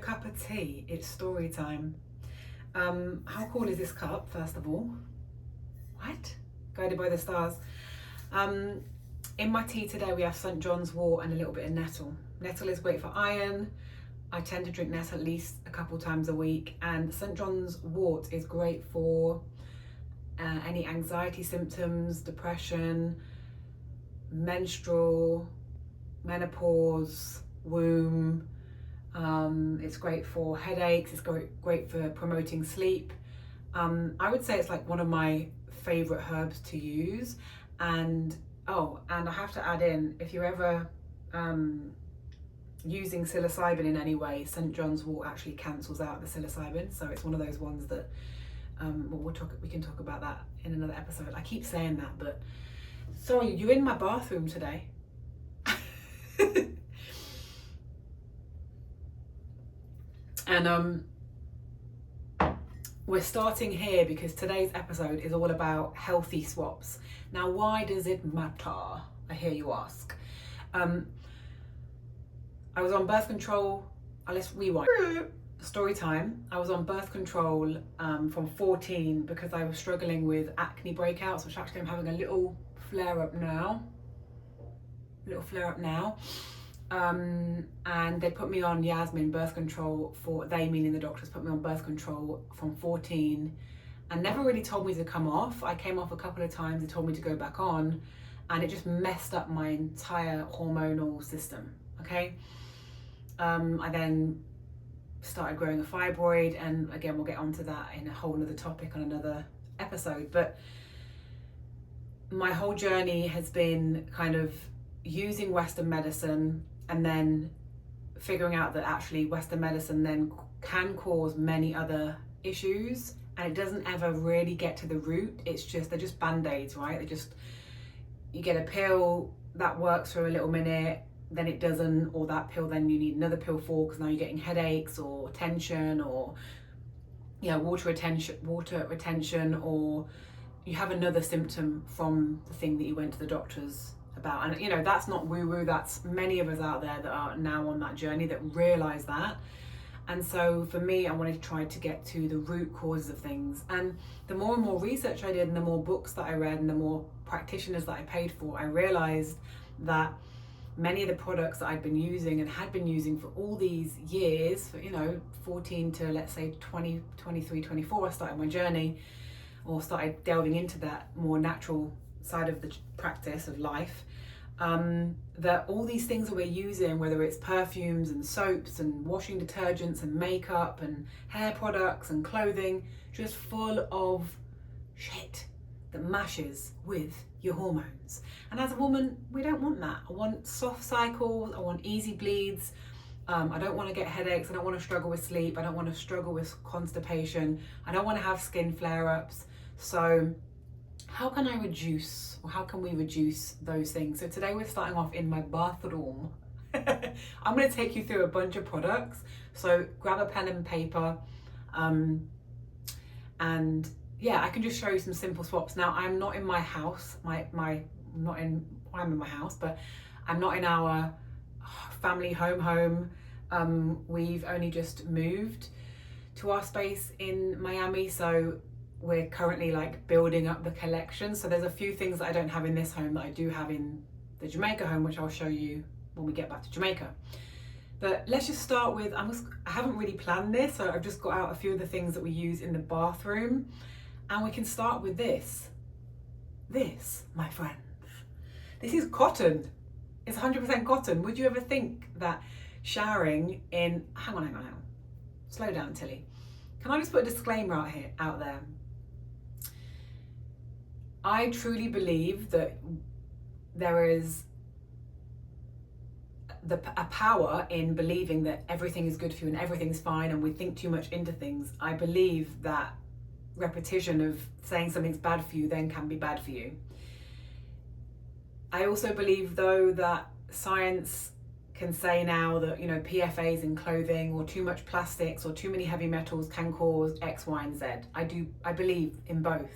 cup of tea. It's story time. How cool is this cup, first of all? What? Guided by the stars. In my tea today we have St. John's wort and a little bit of nettle. Nettle is great for iron. I tend to drink nettle at least a couple times a week, and St. John's wort is great for any anxiety symptoms, depression, menstrual, menopause, womb. It's great for headaches. It's great for promoting sleep. I would say it's like one of my favorite herbs to use. And I have to add in, if you're ever using psilocybin in any way, St. John's wort actually cancels out the psilocybin. So it's one of those ones that we can talk about that in another episode. I keep saying that, but sorry, you're in my bathroom today. And we're starting here because today's episode is all about healthy swaps. Now, why does it matter? I hear you ask. I was on birth control. Let's rewind. Story time. I was on birth control from 14 because I was struggling with acne breakouts, which actually I'm having a little flare up now. And they put me on Yasmin birth control they meaning the doctors put me on birth control from 14 and never really told me to come off. I came off a couple of times. They told me to go back on, and it just messed up my entire hormonal system. Okay. I then started growing a fibroid, and again we'll get onto that in a whole other topic on another episode. But my whole journey has been kind of using Western medicine and then figuring out that actually Western medicine then can cause many other issues, and it doesn't ever really get to the root. They're just band-aids, right? You get a pill that works for a little minute, then it doesn't, or that pill then you need another pill for because now you're getting headaches or tension or water retention, or you have another symptom from the thing that you went to the doctors about. And that's not woo-woo. That's many of us out there that are now on that journey that realize that. And so for me, I wanted to try to get to the root causes of things. And the more and more research I did, and the more books that I read, and the more practitioners that I paid for, I realized that many of the products that I'd been using and had been using for all these years, for 14 to let's say 20, 23, 24, I started my journey, or started delving into that more natural side of the practice of life, that all these things that we're using, whether it's perfumes and soaps and washing detergents and makeup and hair products and clothing, just full of shit that mashes with your hormones. And as a woman, we don't want that. I want soft cycles, I want easy bleeds, I don't want to get headaches, I don't want to struggle with sleep, I don't want to struggle with constipation, I don't want to have skin flare-ups. So how can I reduce, or how can we reduce those things? So today we're starting off in my bathroom. I'm going to take you through a bunch of products. So grab a pen and paper, and yeah, I can just show you some simple swaps. Now, I'm not in my house. I'm in my house, but I'm not in our family home. We've only just moved to our space in Miami, so we're currently like building up the collection. So there's a few things that I don't have in this home that I do have in the Jamaica home, which I'll show you when we get back to Jamaica. But let's just start with, I haven't really planned this, so I've just got out a few of the things that we use in the bathroom. And we can start with this. This, my friends, this is cotton. It's 100% cotton. Would you ever think that showering in, hang on. Slow down, Tilly. Can I just put a disclaimer out there? I truly believe that there is a power in believing that everything is good for you and everything's fine, and we think too much into things. I believe that repetition of saying something's bad for you then can be bad for you. I also believe though that science can say now that PFAs in clothing or too much plastics or too many heavy metals can cause X, Y, and Z. I believe in both.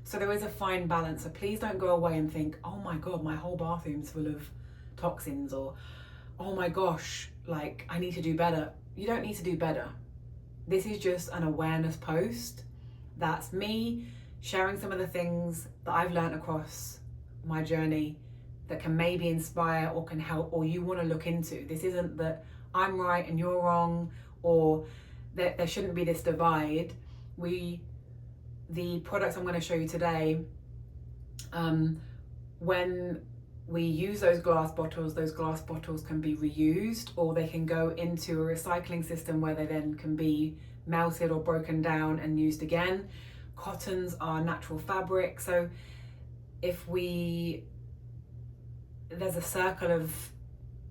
So there is a fine balance. So please don't go away and think, oh my God, my whole bathroom's full of toxins, or oh my gosh, like I need to do better. you don't need to do better. This is just an awareness post. That's me sharing some of the things that I've learned across my journey that can maybe inspire or can help, or you want to look into. This isn't that I'm right and you're wrong, or that there shouldn't be this divide. The products I'm going to show you today, when we use those glass bottles can be reused, or they can go into a recycling system where they then can be melted or broken down and used again. Cottons are natural fabric, so there's a circle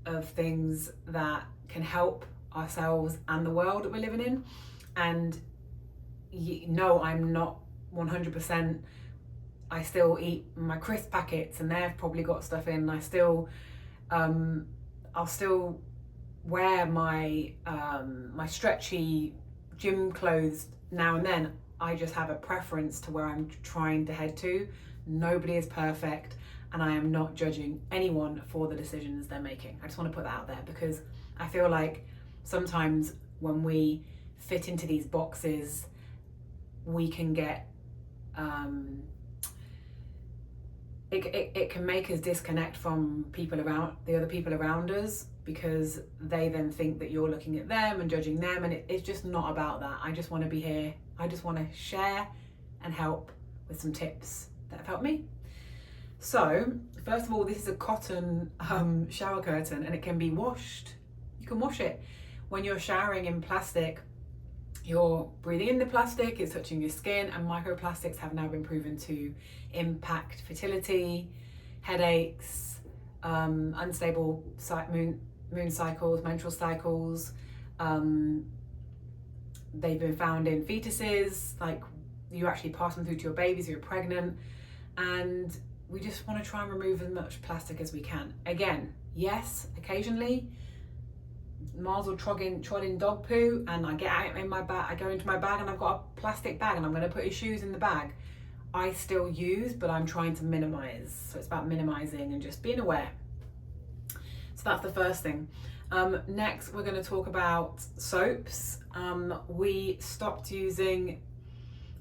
of things that can help ourselves and the world that we're living in. And no, I'm not 100%. I still eat my crisp packets and they've probably got stuff in. I'll still wear my stretchy gym clothes now and then. I just have a preference to where I'm trying to head to. Nobody is perfect, and I am not judging anyone for the decisions they're making. I just want to put that out there, because I feel like sometimes when we fit into these boxes, we can get it can make us disconnect from the other people around us, because they then think that you're looking at them and judging them, and it's just not about that. I just want to be here. I just want to share and help with some tips that have helped me. So first of all, this is a cotton shower curtain, and it can be washed. You can wash it. When you're showering in plastic, you're breathing in the plastic, it's touching your skin, and microplastics have now been proven to impact fertility, headaches, unstable moon cycles, menstrual cycles. They've been found in fetuses, like you actually pass them through to your babies if you're pregnant, and we just want to try and remove as much plastic as we can. Again, yes, occasionally Mars will trod in dog poo, and I get out in my bag, I go into my bag and I've got a plastic bag and I'm going to put his shoes in the bag. I still use, but I'm trying to minimize. So it's about minimizing and just being aware. So that's the first thing. Next, we're going to talk about soaps. We stopped using,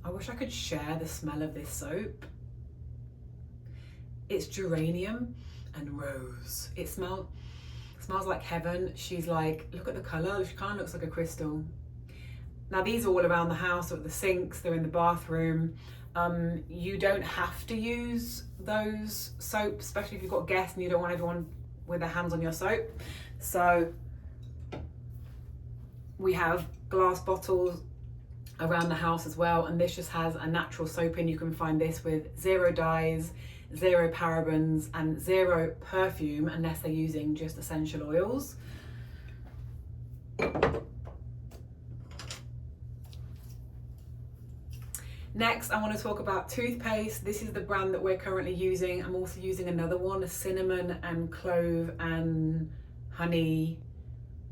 I wish I could share the smell of this soap. It's geranium and rose. It smells like heaven. She's like, look at the color. She kind of looks like a crystal. Now these are all around the house, or at the sinks, they're in the bathroom. You don't have to use those soaps, especially if you've got guests and you don't want everyone with their hands on your soap. So we have glass bottles around the house as well, and this just has a natural soap in. You can find this with 0 dyes, 0 parabens, and 0 perfume, unless they're using just essential oils. Next, I want to talk about toothpaste. This is the brand that we're currently using. I'm also using another one, a cinnamon and clove and honey.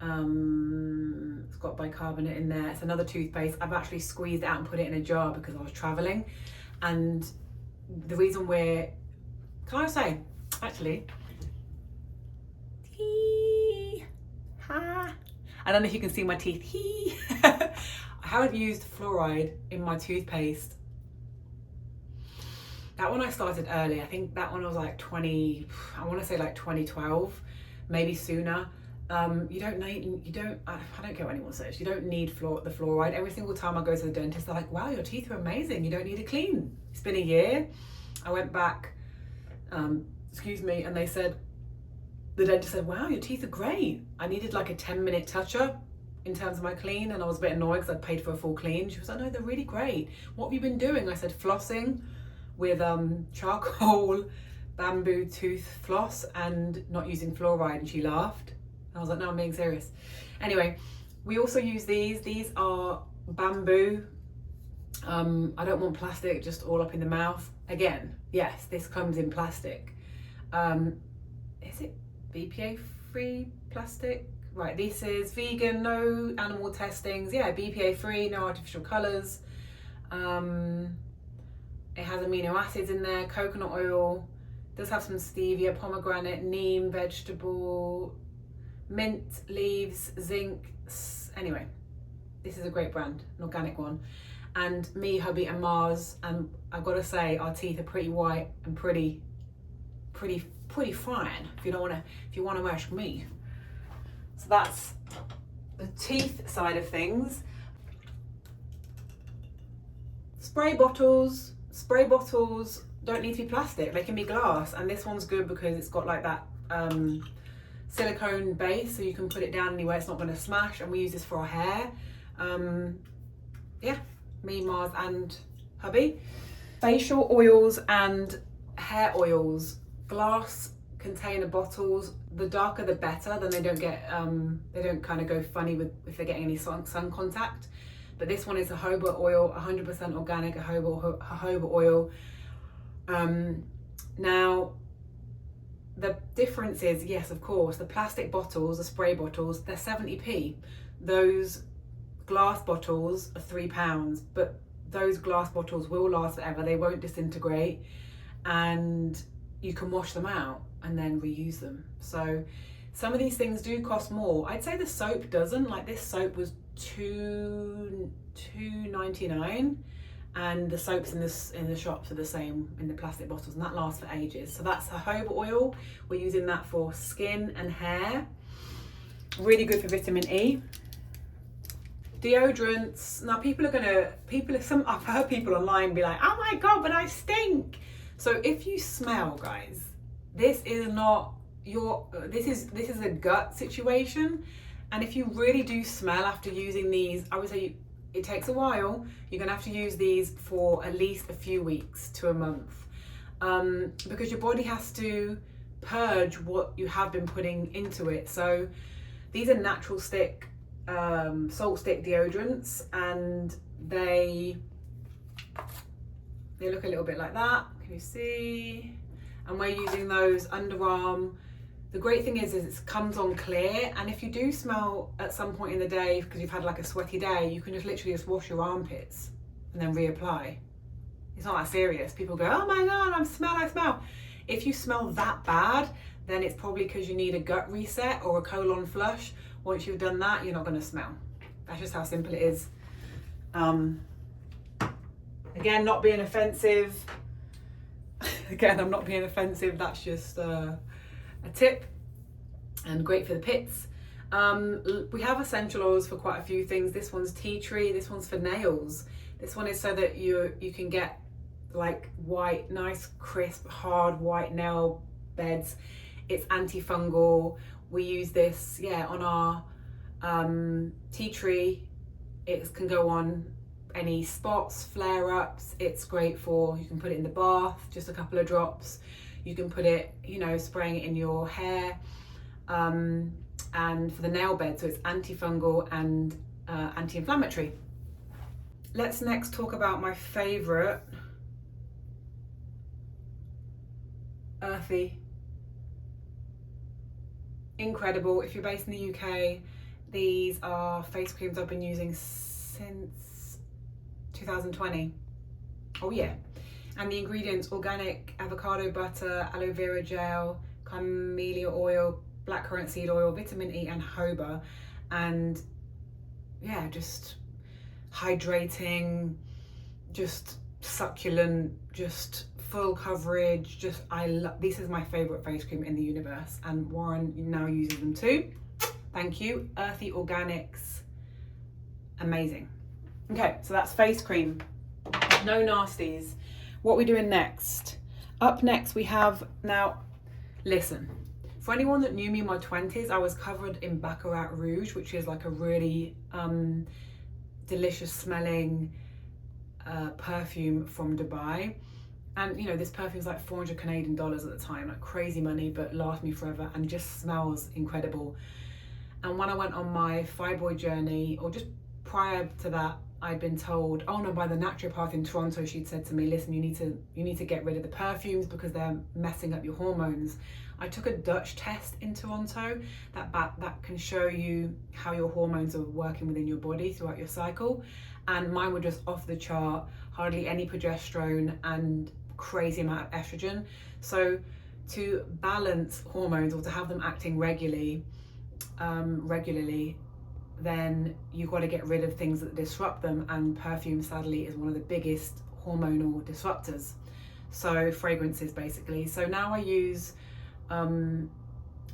It's got bicarbonate in there. It's another toothpaste. I've actually squeezed it out and put it in a jar because I was traveling. And the reason can I say, actually, I don't know if you can see my teeth. I haven't used fluoride in my toothpaste. That one I started early. I think that one was like 2012, maybe sooner. I don't care what anyone says, you don't need the fluoride. Every single time I go to the dentist, they're like, wow, your teeth are amazing, you don't need to clean. It's been a year. I went back, and they said, the dentist said, wow, your teeth are great. I needed like a 10-minute touch-up in terms of my clean, and I was a bit annoyed because I'd paid for a full clean. She was like, no, they're really great. What have you been doing? I said, flossing with charcoal bamboo tooth floss and not using fluoride, and she laughed. I was like, no, I'm being serious. Anyway, we also use these. These are bamboo. I don't want plastic just all up in the mouth. Again, yes, this comes in plastic. Is it BPA free plastic? Right, this is vegan, no animal testings. Yeah, BPA free, no artificial colors. It has amino acids in there, coconut oil. It does have some stevia, pomegranate, neem, vegetable, mint leaves, zinc. Anyway, this is a great brand, an organic one. And me, hubby and Mars, and I've got to say our teeth are pretty white and pretty fine, if you want to ask me. So that's the teeth side of things. Spray bottles don't need to be plastic, they can be glass, and this one's good because it's got like that silicone base, so you can put it down anywhere, it's not going to smash, and we use this for our hair. Yeah, me, Mars and hubby. Facial oils and hair oils, glass container bottles, the darker the better, then they don't get they don't kind of go funny with if they're getting any sun contact. But this one is a jojoba oil, 100% organic jojoba oil. Now the difference is, yes, of course, the plastic bottles, the spray bottles, they're 70p. Those glass bottles are £3, but those glass bottles will last forever, they won't disintegrate, and you can wash them out and then reuse them. So some of these things do cost more. I'd say the soap doesn't. Like this soap was $2.99, and the soaps in the shops are the same in the plastic bottles, and that lasts for ages. So that's jojoba oil. We're using that for skin and hair. Really good for vitamin E. Deodorants. Now I've heard people online be like, oh my god, but I stink. So if you smell, guys, this is not this is a gut situation, and if you really do smell after using these, I would say it takes a while. You're gonna have to use these for at least a few weeks to a month, because your body has to purge what you have been putting into it. So these are natural stick salt stick deodorants, and they look a little bit like that. Can you see? And we're using those underarm. The great thing is it comes on clear, and if you do smell at some point in the day because you've had like a sweaty day, you can just literally just wash your armpits and then reapply. It's not that serious. People go, oh my god, I smell. If you smell that bad, then it's probably because you need a gut reset or a colon flush. Once you've done that, you're not going to smell. That's just how simple it is. Again, not being offensive. Again, I'm not being offensive. That's just a tip, and great for the pits. We have essential oils for quite a few things. This one's tea tree. This one's for nails. This one is so that you can get like white, nice, crisp, hard white nail beds. It's antifungal. We use this, on our tea tree. It can go on any spots, flare-ups. It's great for, you can put it in the bath, just a couple of drops. You can put it, spraying it in your hair. And for the nail bed, so it's antifungal and anti-inflammatory. Let's next talk about my favorite, Earthy. Incredible. If you're based in the UK, these are face creams I've been using since 2020. Oh yeah. And the ingredients: organic avocado butter, aloe vera gel, camellia oil, blackcurrant seed oil, vitamin E and jojoba. And yeah, just hydrating, just succulent, just full coverage. This is my favorite face cream in the universe, and Warren now uses them too. Thank you. Earthy Organics, amazing. Okay, so that's face cream. No nasties. What are we doing next? Up next we have, now listen, for anyone that knew me in my 20s, I was covered in Baccarat Rouge, which is like a really delicious smelling perfume from Dubai. And this perfume is like 400 Canadian dollars at the time, like crazy money, but lasts me forever and just smells incredible. And when I went on my fibroid journey, or just prior to that, I'd been told, oh no, by the naturopath in Toronto, she'd said to me, listen, you need to get rid of the perfumes because they're messing up your hormones. I took a Dutch test in Toronto that can show you how your hormones are working within your body throughout your cycle, and mine were just off the chart, hardly any progesterone and crazy amount of estrogen. So to balance hormones, or to have them acting regularly, regularly, then you've got to get rid of things that disrupt them, and perfume sadly is one of the biggest hormonal disruptors. So fragrances basically. So now I use, I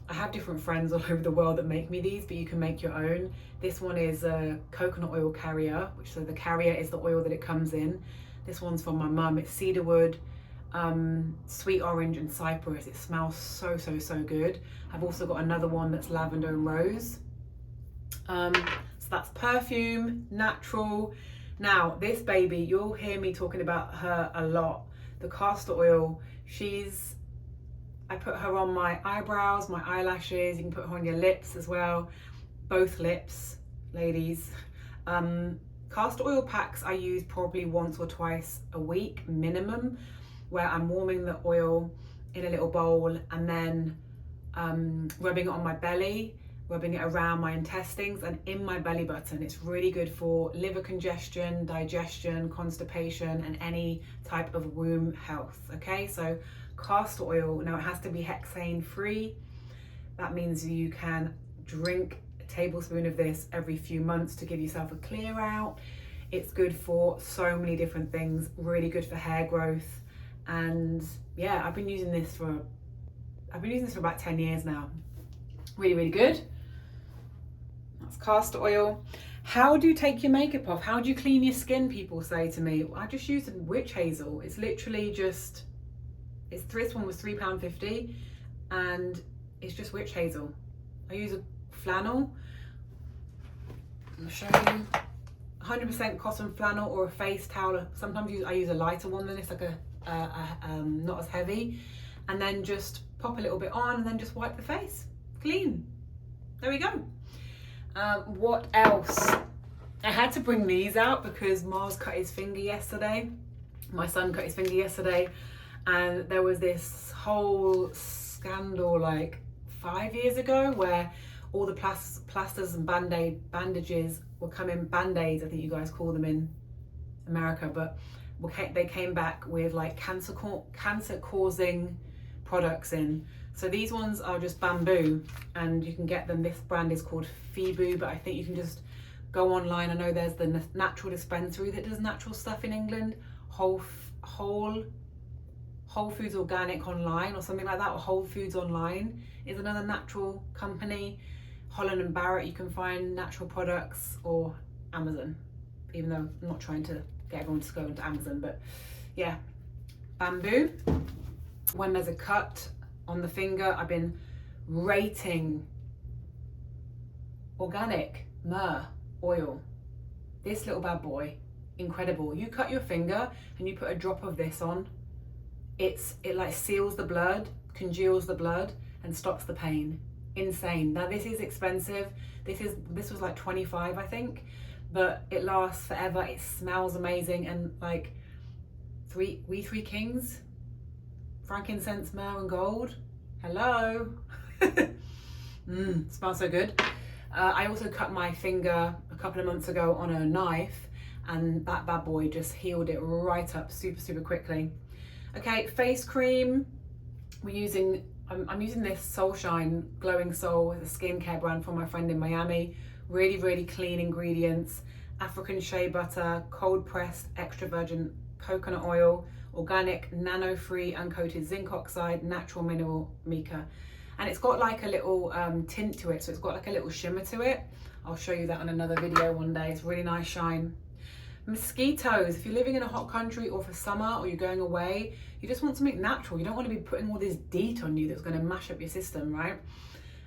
have different friends all over the world that make me these, but you can make your own. This one is a coconut oil carrier, which, so the carrier is the oil that it comes in. This one's from my mum. It's cedarwood, sweet orange and cypress. It smells so good. I've also got another one that's lavender and rose. So that's perfume, natural. Now this baby, you'll hear me talking about her a lot. The castor oil, I put her on my eyebrows, my eyelashes. You can put her on your lips as well, both lips, ladies. Castor oil packs I use probably once or twice a week minimum, where I'm warming the oil in a little bowl and then rubbing it on my belly, rubbing it around my intestines and in my belly button. It's really good for liver congestion, digestion, constipation, and any type of womb health. Okay, so castor oil, now it has to be hexane free. That means you can drink a tablespoon of this every few months to give yourself a clear out. It's good for so many different things, really good for hair growth. And yeah, I've been using this for about 10 years now. Really good. That's castor oil. How do you take your makeup off? How do you clean your skin? People say to me. I just use witch hazel. It's literally just, this one was £3.50 and it's just witch hazel. I use a flannel. I'll show you. 100% cotton flannel or a face towel. Sometimes I use a lighter one than this, like not as heavy, and then just pop a little bit on and then just wipe the face clean. There we go. What else? I had to bring these out because Mars cut his finger yesterday. My son cut his finger yesterday, and there was this whole scandal like 5 years ago where all the plasters and bandages were coming, band-aids I think you guys call them in America, but they came back with like cancer causing products in. So these ones are just bamboo and you can get them. This brand is called Febu, but I think you can just go online. I know there's the natural dispensary that does natural stuff in England, Whole Foods Organic Online or something like that, or Whole Foods Online is another natural company. Holland and Barrett, you can find natural products, or Amazon, even though I'm not trying to get everyone to go into Amazon, but yeah, bamboo. When there's a cut on the finger, I've been rating organic myrrh oil. This little bad boy, incredible. You cut your finger and you put a drop of this on, it like seals the blood, congeals the blood and stops the pain. Insane. Now this is expensive. This was like 25 I think, but it lasts forever. It smells amazing, and like we three kings, frankincense, myrrh and gold. Hello. Smells so good. I also cut my finger a couple of months ago on a knife, and that bad boy just healed it right up super quickly. Okay, face cream. I'm using this Soul Shine Glowing Soul, a skincare brand from my friend in Miami. Really clean ingredients. African shea butter, cold pressed extra virgin coconut oil, organic nano-free uncoated zinc oxide, natural mineral mica. And it's got like a little tint to it, so it's got like a little shimmer to it. I'll show you that on another video one day. It's really nice shine. Mosquitoes, if you're living in a hot country or for summer or you're going away, you just want something natural. You don't want to be putting all this DEET on you that's going to mash up your system, right?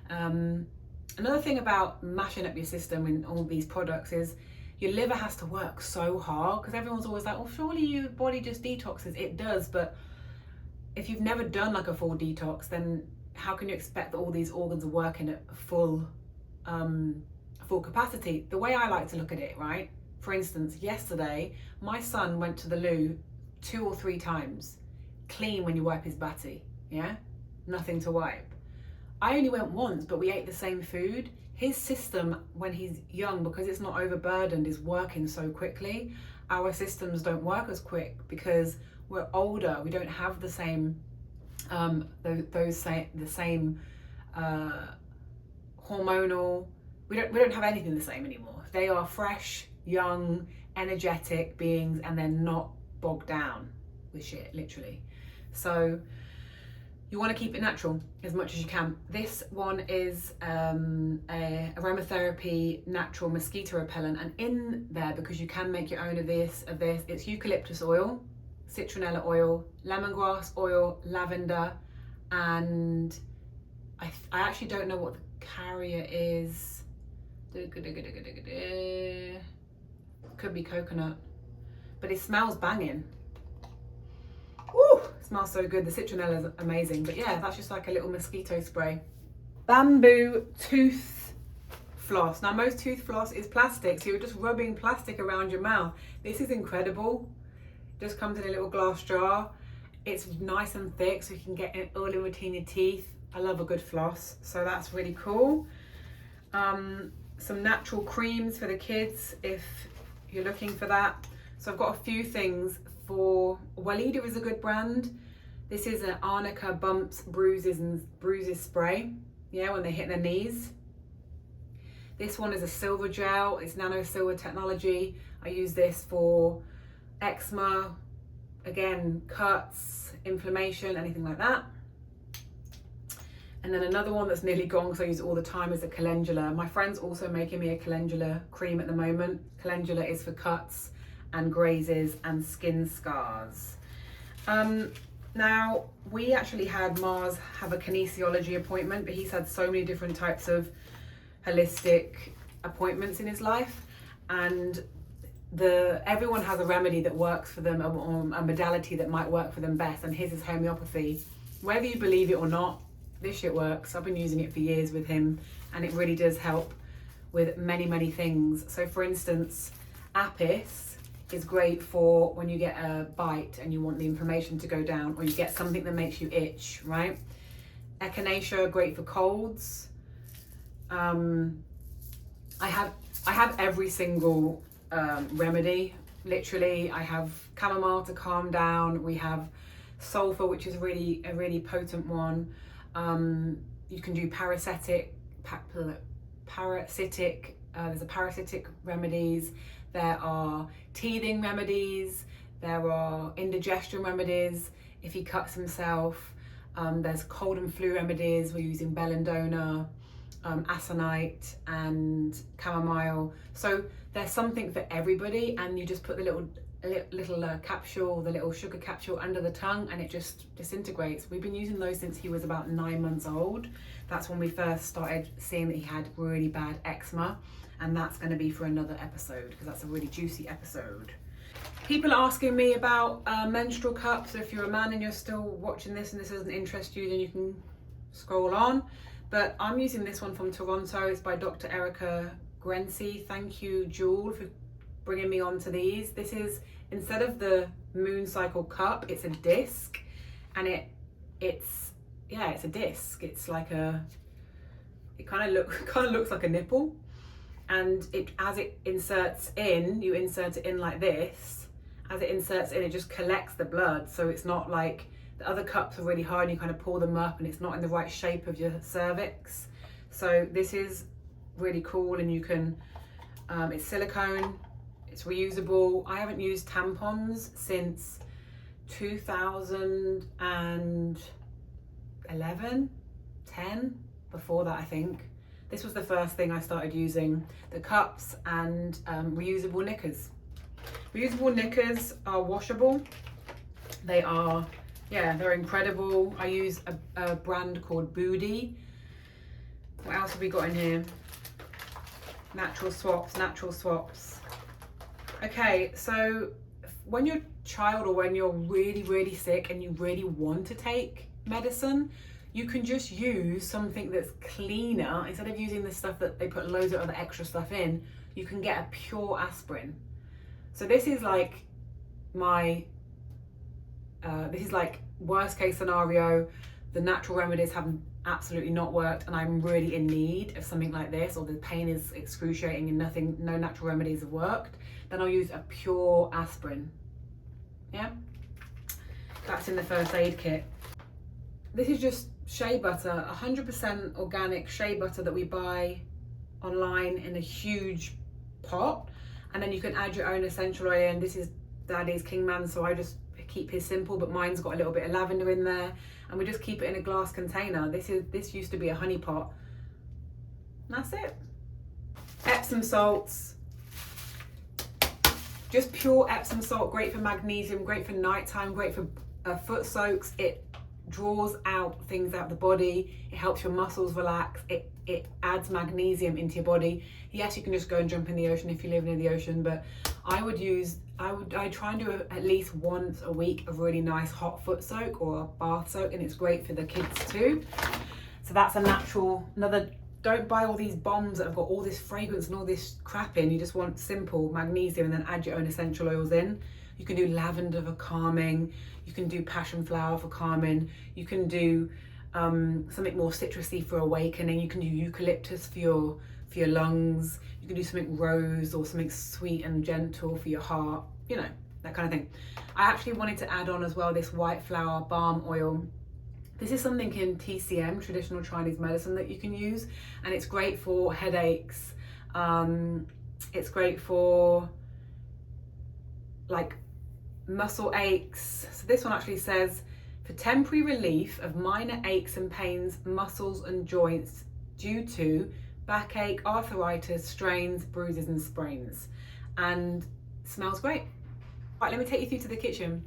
Another thing about mashing up your system in all these products is your liver has to work so hard, because everyone's always like, oh, surely your body just detoxes. It does, but if you've never done like a full detox, then how can you expect that all these organs are working at full capacity? The way I like to look at it, right? For instance, yesterday, my son went to the loo 2 or 3 times. Clean when you wipe his batty, yeah? Nothing to wipe. I only went once, but we ate the same food. His system, when he's young, because it's not overburdened, is working so quickly. Our systems don't work as quick because we're older. We don't have the same, hormonal. We don't have anything the same anymore. They are fresh, young, energetic beings, and they're not bogged down with shit, literally. So you want to keep it natural as much as you can. This one is a aromatherapy natural mosquito repellent, and in there, because you can make your own of this, it's eucalyptus oil, citronella oil, lemongrass oil, lavender, and I actually don't know what the carrier is. Could be coconut, but it smells banging. Woo! It smells so good. The citronella is amazing. But yeah, that's just like a little mosquito spray. Bamboo tooth floss. Now most tooth floss is plastic, so you're just rubbing plastic around your mouth. This is incredible. Just comes in a little glass jar. It's nice and thick, so you can get it all in between your teeth. I love a good floss, so that's really cool. Some natural creams for the kids if you're looking for that. So I've got a few things. For Walida is a good brand. This is an arnica bumps, bruises spray. Yeah, when they hit their knees. This one is a silver gel. It's nano silver technology. I use this for eczema, again, cuts, inflammation, anything like that. And then another one that's nearly gone because I use it all the time is a calendula. My friend's also making me a calendula cream at the moment. Calendula is for cuts and grazes and skin scars. Now, we actually had Mars have a kinesiology appointment, but he's had so many different types of holistic appointments in his life, and everyone has a remedy that works for them, or a modality that might work for them best, and his is homeopathy. Whether you believe it or not, this shit works. I've been using it for years with him, and it really does help with many, many things. So for instance, apis is great for when you get a bite and you want the inflammation to go down, or you get something that makes you itch, right? Echinacea, great for colds. I have every single remedy, literally. I have chamomile to calm down. We have sulfur, which is a really potent one. You can do parasitic, there's a parasitic remedies, there are teething remedies, there are indigestion remedies if he cuts himself, there's cold and flu remedies. We're using belladonna, aconite and chamomile. So there's something for everybody, and you just put the little capsule, the little sugar capsule under the tongue, and it just disintegrates. We've been using those since he was about 9 months old. That's when we first started seeing that he had really bad eczema, and that's going to be for another episode because that's a really juicy episode. People are asking me about menstrual cups. If you're a man and you're still watching this and this doesn't interest you, then you can scroll on. But I'm using this one from Toronto. It's by Dr. Erica Grency. Thank you, Jewel, for bringing me on to these. This is, instead of the moon cycle cup, it's a disc, and it's a disc. It's like it kind of looks like a nipple, and as it inserts in, you insert it in like this. As it inserts in, it just collects the blood, so it's not like the other cups are really hard and you kind of pull them up and it's not in the right shape of your cervix. So this is really cool, and you can it's silicone. It's reusable. I haven't used tampons since 2011, 10, before that I think. This was the first thing I started using, the cups and reusable knickers. Reusable knickers are washable. They are, they're incredible. I use a brand called Booty. What else have we got in here? Natural swaps. Okay, so when you're a child or when you're really, really sick and you really want to take medicine, you can just use something that's cleaner. Instead of using the stuff that they put loads of other extra stuff in, you can get a pure aspirin. So this is like worst case scenario. The natural remedies have absolutely not worked and I'm really in need of something like this, or the pain is excruciating and no natural remedies have worked, then I'll use a pure aspirin. Yeah, that's in the first aid kit. This is just shea butter, 100% organic shea butter that we buy online in a huge pot, and then you can add your own essential oil in. This is Daddy's Kingman, so I just keep his simple, but mine's got a little bit of lavender in there, and we just keep it in a glass container. This used to be a honey pot. And that's it. Epsom salts, just pure Epsom salt, great for magnesium, great for nighttime, great for foot soaks. It draws out things out of the body, it helps your muscles relax, it adds magnesium into your body. Yes, you can just go and jump in the ocean if you live near the ocean, but I try and do at least once a week a really nice hot foot soak or a bath soak, and it's great for the kids too. So that's a natural, don't buy all these bombs that have got all this fragrance and all this crap in. You just want simple magnesium, and then add your own essential oils in. You can do lavender for calming, you can do passion flower for calming, you can do something more citrusy for awakening, you can do eucalyptus for your lungs, you can do something rose or something sweet and gentle for your heart, you know, that kind of thing. I actually wanted to add on as well this white flower balm oil. This is something in TCM, traditional Chinese medicine, that you can use, and it's great for headaches. It's great for like muscle aches. So this one actually says, for temporary relief of minor aches and pains, muscles and joints due to backache, arthritis, strains, bruises and sprains, and smells great. Right, let me take you through to the kitchen.